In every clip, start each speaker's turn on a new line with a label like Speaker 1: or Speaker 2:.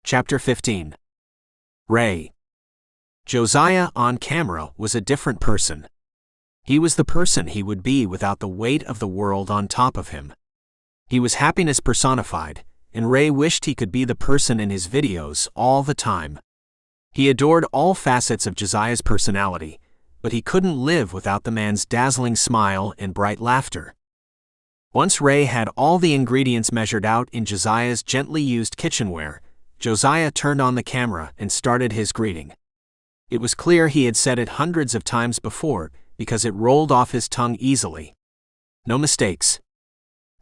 Speaker 1: Chapter 15. Ray. Josiah on camera was a different person. He was the person he would be without the weight of the world on top of him. He was happiness personified, and Ray wished he could be the person in his videos all the time. He adored all facets of Josiah's personality, but he couldn't live without the man's dazzling smile and bright laughter. Once Ray had all the ingredients measured out in Josiah's gently used kitchenware, Josiah turned on the camera and started his greeting. It was clear he had said it hundreds of times before because it rolled off his tongue easily. No mistakes.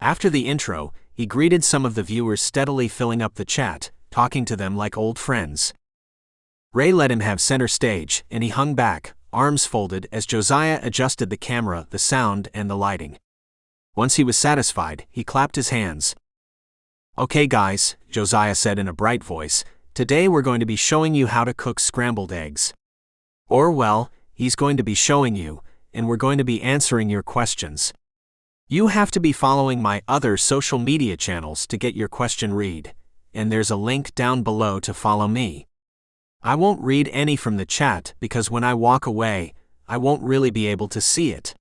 Speaker 1: After the intro, he greeted some of the viewers, steadily filling up the chat, talking to them like old friends. Ray let him have center stage, and he hung back, arms folded, as Josiah adjusted the camera, the sound, and the lighting. Once he was satisfied, he clapped his hands. "Okay guys," Josiah said in a bright voice, "today we're going to be showing you how to cook scrambled eggs." Or well, he's going to be showing you, and we're going to be answering your questions. You have to be following my other social media channels to get your question read, and there's a link down below to follow me. I won't read any from the chat because when I walk away, I won't really be able to see it.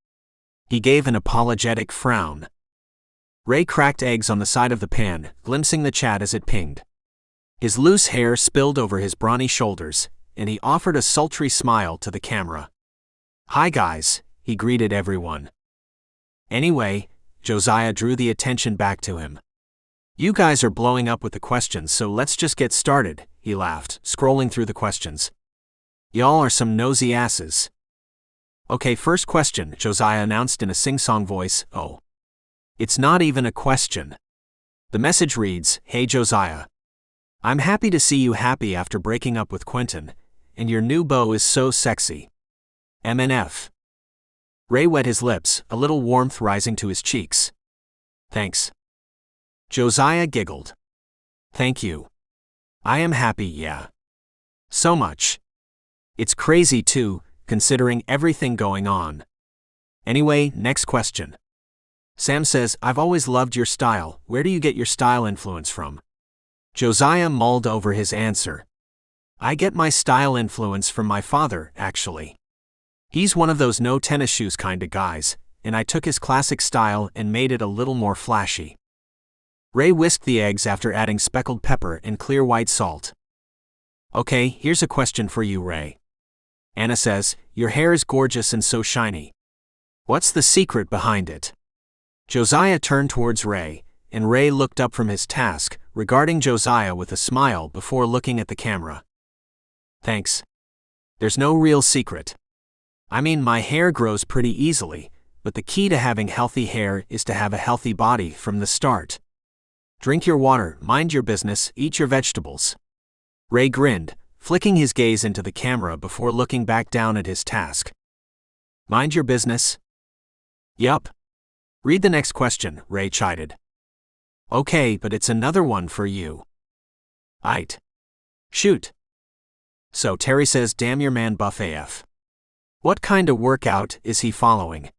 Speaker 1: He gave an apologetic frown. Ray cracked eggs on the side of the pan, glimpsing the chat as it pinged. His loose hair spilled over his brawny shoulders, and he offered a sultry smile to the camera. "Hi guys," he greeted everyone. "Anyway," Josiah drew the attention back to him. "You guys are blowing up with the questions, so let's just get started," he laughed, scrolling through the questions. "Y'all are some nosy asses." "Okay, first question," Josiah announced in a sing-song voice. "Oh. It's not even a question." The message reads, "Hey Josiah. I'm happy to see you happy after breaking up with Quentin, and your new beau is so sexy. MNF." Ray wet his lips, a little warmth rising to his cheeks. "Thanks." Josiah giggled. "Thank you. I am happy, yeah. So much. It's crazy too, considering everything going on. Anyway, next question. Sam says, I've always loved your style. Where do you get your style influence from?" Josiah mulled over his answer. "I get my style influence from my father, actually. He's one of those no tennis shoes kind of guys, and I took his classic style and made it a little more flashy." Ray whisked the eggs after adding speckled pepper and clear white salt. "Okay, here's a question for you, Ray. Anna says, your hair is gorgeous and so shiny. What's the secret behind it?" Josiah turned towards Ray, and Ray looked up from his task, regarding Josiah with a smile before looking at the camera. "Thanks. There's no real secret. I mean, my hair grows pretty easily, but the key to having healthy hair is to have a healthy body from the start. Drink your water, mind your business, eat your vegetables." Ray grinned, flicking his gaze into the camera before looking back down at his task. "Mind your business?" "Yup. Read the next question," Ray chided. "Okay, but it's another one for you." "Aight. Shoot." So Terry says, damn your man buff AF. What kind of workout is he following?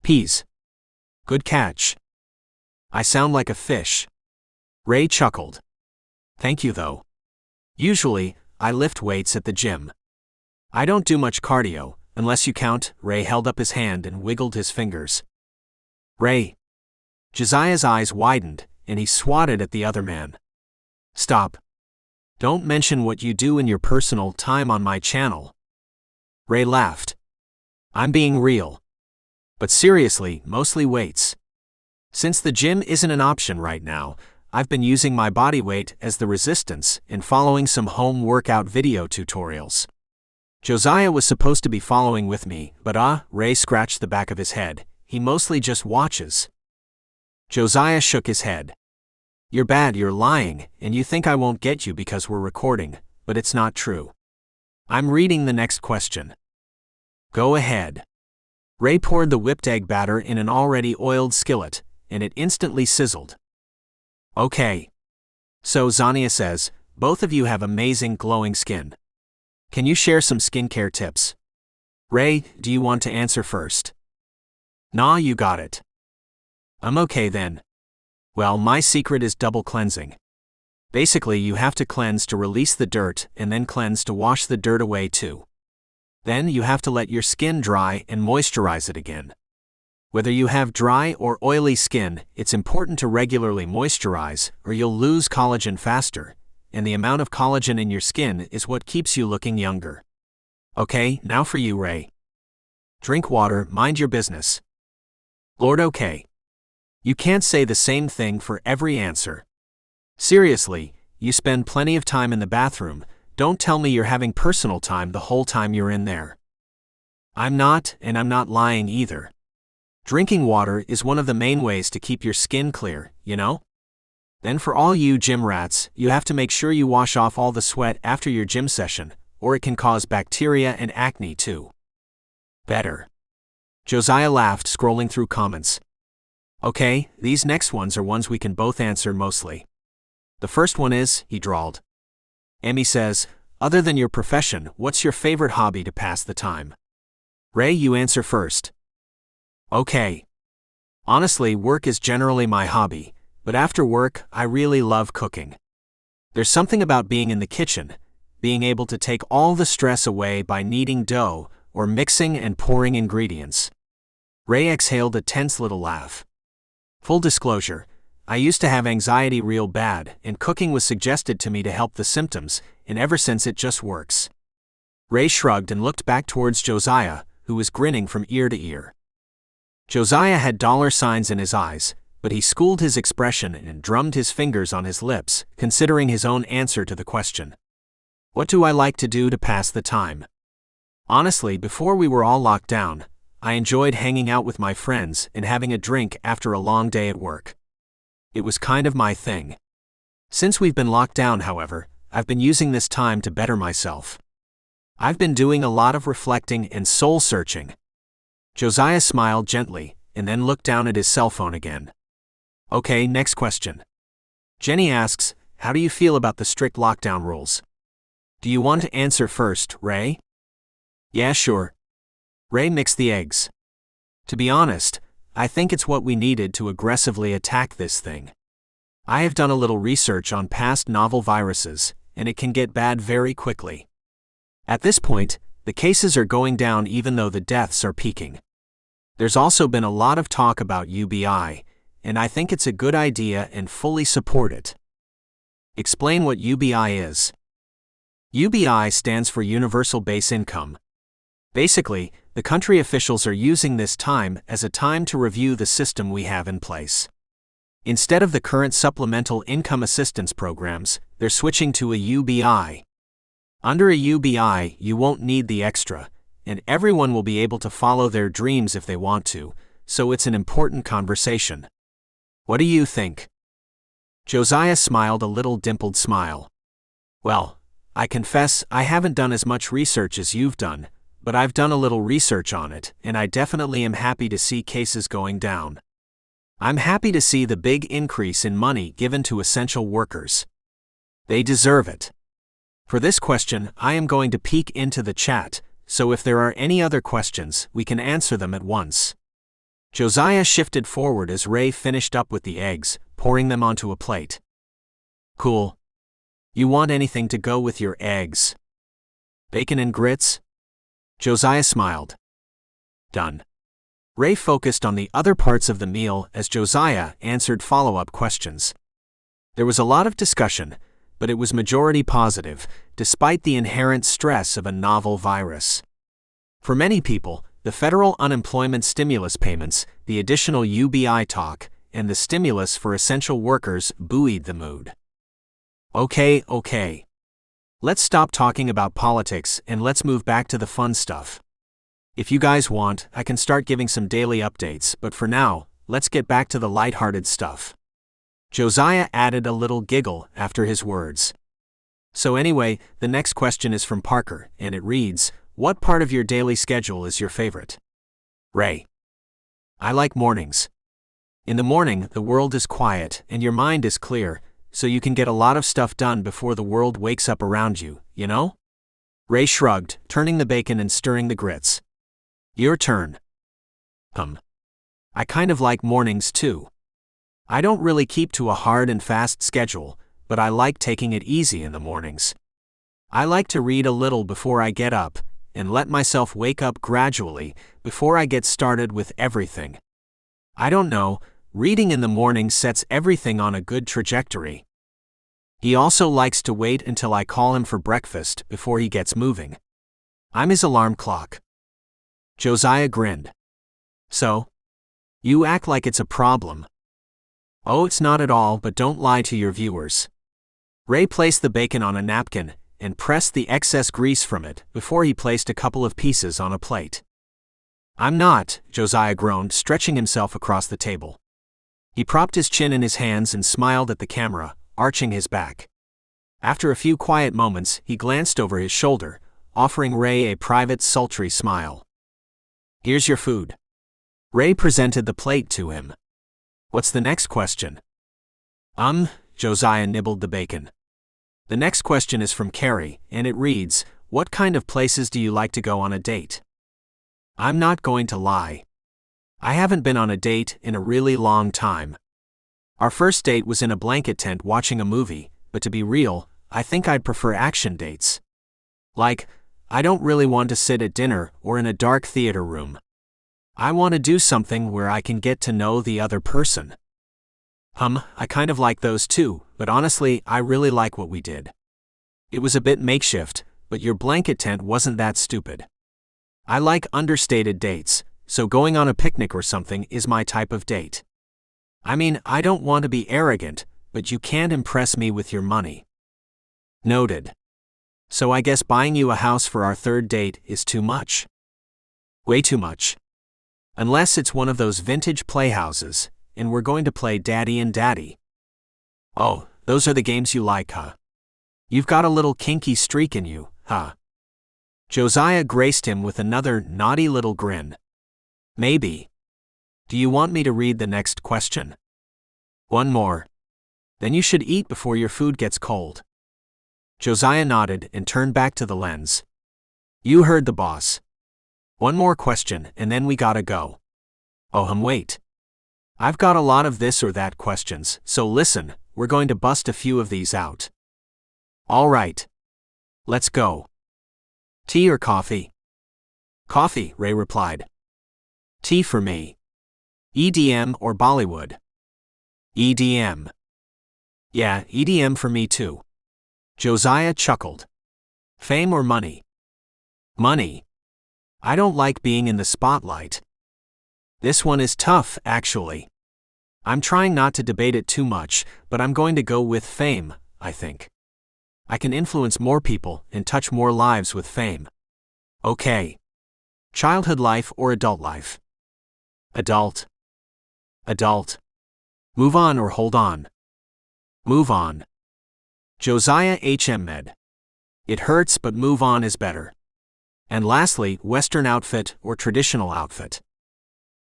Speaker 1: Peas. Good catch. I sound like a fish. Ray chuckled. Thank you though. Usually, I lift weights at the gym. I don't do much cardio, unless you count. Ray held up his hand and wiggled his fingers. Ray. Josiah's eyes widened, and he swatted at the other man. Stop. Don't mention what you do in your personal time on my channel. Ray laughed. I'm being real. But seriously, mostly weights. Since the gym isn't an option right now, I've been using my body weight as the resistance and following some home workout video tutorials. Josiah was supposed to be following with me, but Ray scratched the back of his head. He mostly just watches. Josiah shook his head. You're bad, you're lying, and you think I won't get you because we're recording, but it's not true. I'm reading the next question. Go ahead. Ray poured the whipped egg batter in an already oiled skillet, and it instantly sizzled. Okay. So Zania says, both of you have amazing glowing skin. Can you share some skincare tips? Ray, do you want to answer first? Nah, you got it. I'm okay then. Well, my secret is double cleansing. Basically, you have to cleanse to release the dirt and then cleanse to wash the dirt away too. Then you have to let your skin dry and moisturize it again. Whether you have dry or oily skin, it's important to regularly moisturize or you'll lose collagen faster, and the amount of collagen in your skin is what keeps you looking younger. Okay, now for you, Ray. Drink water, mind your business. Lord, okay. You can't say the same thing for every answer. Seriously, you spend plenty of time in the bathroom. Don't tell me you're having personal time the whole time you're in there. I'm not, and I'm not lying either. Drinking water is one of the main ways to keep your skin clear, you know? Then for all you gym rats, you have to make sure you wash off all the sweat after your gym session, or it can cause bacteria and acne too. Better. Josiah laughed, scrolling through comments. Okay, these next ones are ones we can both answer mostly. The first one is, he drawled. Emmy says, other than your profession, what's your favorite hobby to pass the time? Ray, you answer first. Okay. Honestly, work is generally my hobby, but after work, I really love cooking. There's something about being in the kitchen, being able to take all the stress away by kneading dough or mixing and pouring ingredients. Ray exhaled a tense little laugh. Full disclosure, I used to have anxiety real bad, and cooking was suggested to me to help the symptoms, and ever since it just works. Ray shrugged and looked back towards Josiah, who was grinning from ear to ear. Josiah had dollar signs in his eyes, but he schooled his expression and drummed his fingers on his lips, considering his own answer to the question. What do I like to do to pass the time? Honestly, before we were all locked down, I enjoyed hanging out with my friends and having a drink after a long day at work. It was kind of my thing. Since we've been locked down, however, I've been using this time to better myself. I've been doing a lot of reflecting and soul-searching. Josiah smiled gently, and then looked down at his cell phone again. Okay, next question. Jenny asks, how do you feel about the strict lockdown rules? Do you want to answer first, Ray? Yeah, sure. Ray mixed the eggs. To be honest, I think it's what we needed to aggressively attack this thing. I have done a little research on past novel viruses, and it can get bad very quickly. At this point, the cases are going down even though the deaths are peaking. There's also been a lot of talk about UBI, and I think it's a good idea and fully support it. Explain what UBI is. UBI stands for Universal Base Income. Basically, the country officials are using this time as a time to review the system we have in place. Instead of the current supplemental income assistance programs, they're switching to a UBI. Under a UBI, you won't need the extra, and everyone will be able to follow their dreams if they want to, so it's an important conversation. What do you think? Josiah smiled a little dimpled smile. Well, I confess I haven't done as much research as you've done, but I've done a little research on it, and I definitely am happy to see cases going down. I'm happy to see the big increase in money given to essential workers. They deserve it. For this question, I am going to peek into the chat, so if there are any other questions, we can answer them at once. Josiah shifted forward as Ray finished up with the eggs, pouring them onto a plate. Cool. You want anything to go with your eggs? Bacon and grits? Josiah smiled. Done. Ray focused on the other parts of the meal as Josiah answered follow-up questions. There was a lot of discussion, but it was majority positive, despite the inherent stress of a novel virus. For many people, the federal unemployment stimulus payments, the additional UBI talk, and the stimulus for essential workers buoyed the mood. Okay. Let's stop talking about politics and let's move back to the fun stuff. If you guys want, I can start giving some daily updates, but for now, let's get back to the lighthearted stuff. Josiah added a little giggle after his words. So anyway, the next question is from Parker, and it reads, what part of your daily schedule is your favorite? Ray. I like mornings. In the morning, the world is quiet and your mind is clear, so you can get a lot of stuff done before the world wakes up around you, you know? Ray shrugged, turning the bacon and stirring the grits. Your turn. I kind of like mornings too. I don't really keep to a hard and fast schedule, but I like taking it easy in the mornings. I like to read a little before I get up, and let myself wake up gradually before I get started with everything. I don't know, reading in the morning sets everything on a good trajectory. He also likes to wait until I call him for breakfast before he gets moving. I'm his alarm clock. Josiah grinned. So? You act like it's a problem. Oh, it's not at all, but don't lie to your viewers. Ray placed the bacon on a napkin and pressed the excess grease from it before he placed a couple of pieces on a plate. I'm not, Josiah groaned, stretching himself across the table. He propped his chin in his hands and smiled at the camera, arching his back. After a few quiet moments, he glanced over his shoulder, offering Ray a private, sultry smile. Here's your food. Ray presented the plate to him. What's the next question? Josiah nibbled the bacon. The next question is from Carrie, and it reads, what kind of places do you like to go on a date? I'm not going to lie. I haven't been on a date in a really long time. Our first date was in a blanket tent watching a movie, but to be real, I think I'd prefer action dates. Like, I don't really want to sit at dinner or in a dark theater room. I want to do something where I can get to know the other person. I kind of like those too, but honestly, I really like what we did. It was a bit makeshift, but your blanket tent wasn't that stupid. I like understated dates, so going on a picnic or something is my type of date. I mean, I don't want to be arrogant, but you can't impress me with your money. Noted. So I guess buying you a house for our third date is too much. Way too much. Unless it's one of those vintage playhouses, and we're going to play Daddy and Daddy. Oh, those are the games you like, huh? You've got a little kinky streak in you, huh? Josiah graced him with another naughty little grin. Maybe. Do you want me to read the next question? One more. Then you should eat before your food gets cold. Josiah nodded and turned back to the lens. You heard the boss. One more question, and then we gotta go. Wait. I've got a lot of this or that questions, so listen, we're going to bust a few of these out. All right. Let's go. Tea or coffee? Coffee, Ray replied. Tea for me. EDM or Bollywood? EDM. Yeah, EDM for me too. Josiah chuckled. Fame or money? Money. I don't like being in the spotlight. This one is tough, actually. I'm trying not to debate it too much, but I'm going to go with fame, I think. I can influence more people and touch more lives with fame. Okay. Childhood life or adult life? Adult. Adult. Move on or hold on? Move on. Josiah Med. It hurts, but move on is better. And lastly, Western outfit or traditional outfit.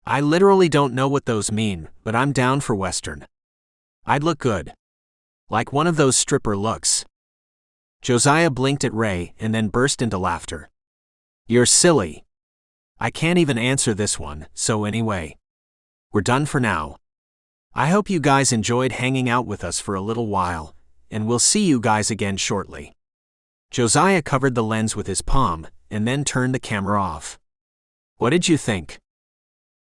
Speaker 1: I literally don't know what those mean, but I'm down for Western. I'd look good. Like one of those stripper looks. Josiah blinked at Ray and then burst into laughter. You're silly. I can't even answer this one, so anyway. We're done for now. I hope you guys enjoyed hanging out with us for a little while, and we'll see you guys again shortly. Josiah covered the lens with his palm and then turned the camera off. What did you think?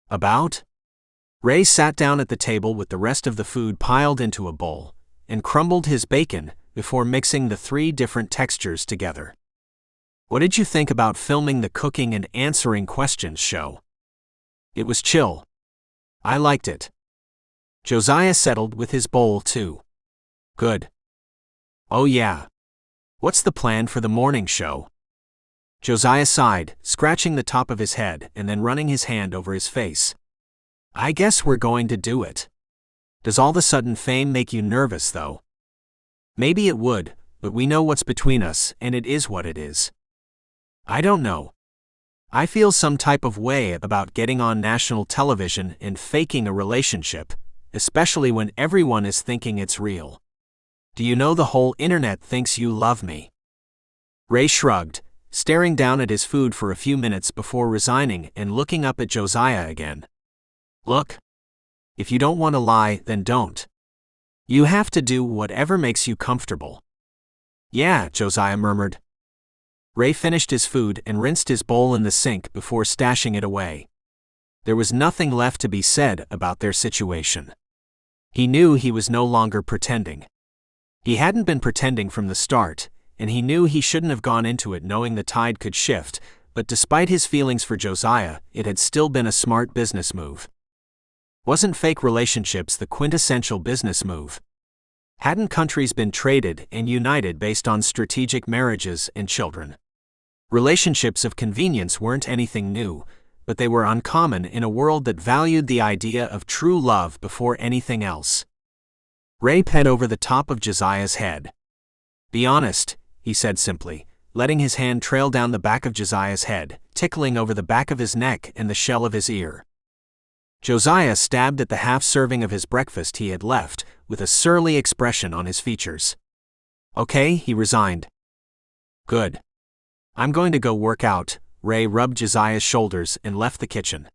Speaker 1: About? Ray sat down at the table with the rest of the food piled into a bowl and crumbled his bacon before mixing the 3 different textures together. What did you think about filming the cooking and answering questions show? It was chill. I liked it. Josiah settled with his bowl too. Good. Oh yeah. What's the plan for the morning show? Josiah sighed, scratching the top of his head and then running his hand over his face. I guess we're going to do it. Does all the sudden fame make you nervous though? Maybe it would, but we know what's between us and it is what it is. I don't know. I feel some type of way about getting on national television and faking a relationship, especially when everyone is thinking it's real. Do you know the whole internet thinks you love me? Ray shrugged, staring down at his food for a few minutes before resigning and looking up at Josiah again. Look. If you don't want to lie, then don't. You have to do whatever makes you comfortable. Yeah, Josiah murmured. Ray finished his food and rinsed his bowl in the sink before stashing it away. There was nothing left to be said about their situation. He knew he was no longer pretending. He hadn't been pretending from the start, and he knew he shouldn't have gone into it knowing the tide could shift, but despite his feelings for Josiah, it had still been a smart business move. Wasn't fake relationships the quintessential business move? Hadn't countries been traded and united based on strategic marriages and children? Relationships of convenience weren't anything new, but they were uncommon in a world that valued the idea of true love before anything else. Ray pet over the top of Josiah's head. Be honest, he said simply, letting his hand trail down the back of Josiah's head, tickling over the back of his neck and the shell of his ear. Josiah stabbed at the half-serving of his breakfast he had left, with a surly expression on his features. Okay, he resigned. Good. I'm going to go work out. Ray rubbed Josiah's shoulders and left the kitchen.